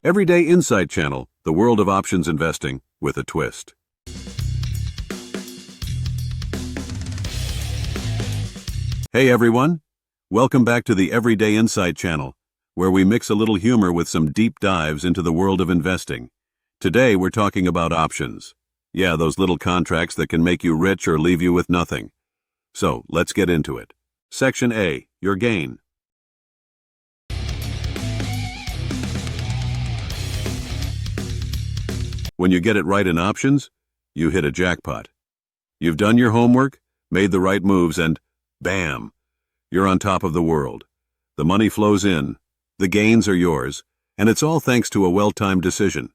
Everyday Insight Channel, the world of options investing with a twist. Hey everyone, welcome back to the Everyday Insight Channel, where we mix a little humor with some deep dives into the world of investing. Today we're talking about options. Yeah, those little contracts that can make you rich or leave you with nothing. So, let's get into it. Section A, your gain. When you get it right in options, you hit a jackpot. You've done your homework, made the right moves, and bam! You're on top of the world. The money flows in, the gains are yours, and it's all thanks to a well-timed decision.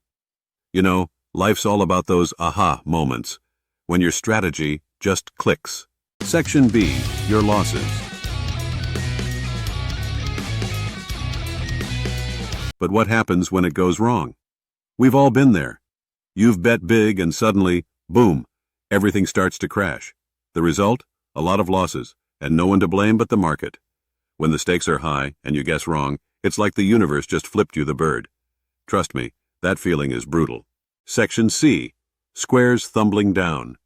You know, life's all about those aha moments, when your strategy just clicks. Section B, your losses. But what happens when it goes wrong? We've all been there. You've bet big and suddenly, boom, everything starts to crash. The result? A lot of losses, and no one to blame but the market. When the stakes are high and you guess wrong, it's like the universe just flipped you the bird. Trust me, that feeling is brutal. Section C, squares tumbling down.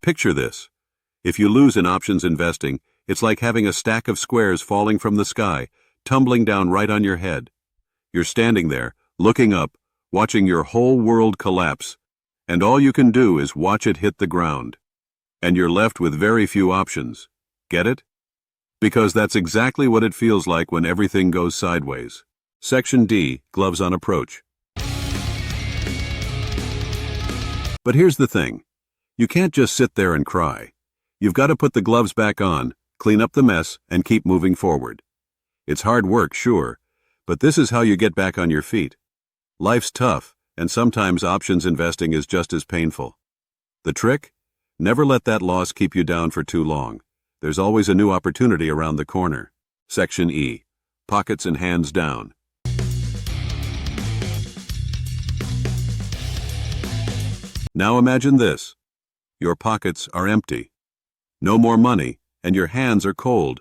Picture this. If you lose in options investing, it's like having a stack of squares falling from the sky, tumbling down right on your head. You're standing there, looking up, watching your whole world collapse, and all you can do is watch it hit the ground. And you're left with very few options. Get it? Because that's exactly what it feels like when everything goes sideways. Section D, gloves on approach. But here's the thing. You can't just sit there and cry. You've got to put the gloves back on, clean up the mess, and keep moving forward. It's hard work, sure, but this is how you get back on your feet. Life's tough, and sometimes options investing is just as painful. The trick? Never let that loss keep you down for too long. There's always a new opportunity around the corner. Section E, pockets and hands down. Now imagine this. Your pockets are empty. No more money, and your hands are cold,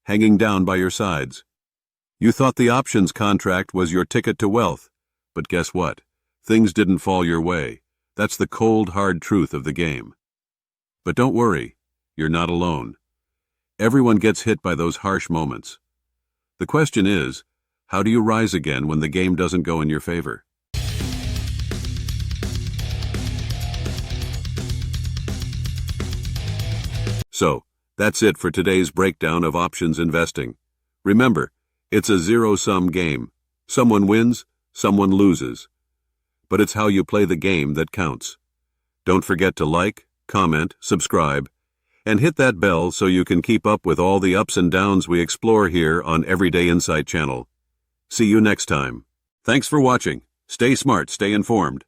hanging down by your sides. You thought the options contract was your ticket to wealth, but guess what? Things didn't fall your way. That's the cold, hard truth of the game. But don't worry, you're not alone. Everyone gets hit by those harsh moments. The question is, how do you rise again when the game doesn't go in your favor? So, that's it for today's breakdown of options investing. Remember, it's a zero-sum game. Someone wins, someone loses. But it's how you play the game that counts. Don't forget to like, comment, subscribe, and hit that bell so you can keep up with all the ups and downs we explore here on Everyday Insight Channel. See you next time. Thanks for watching. Stay smart, stay informed.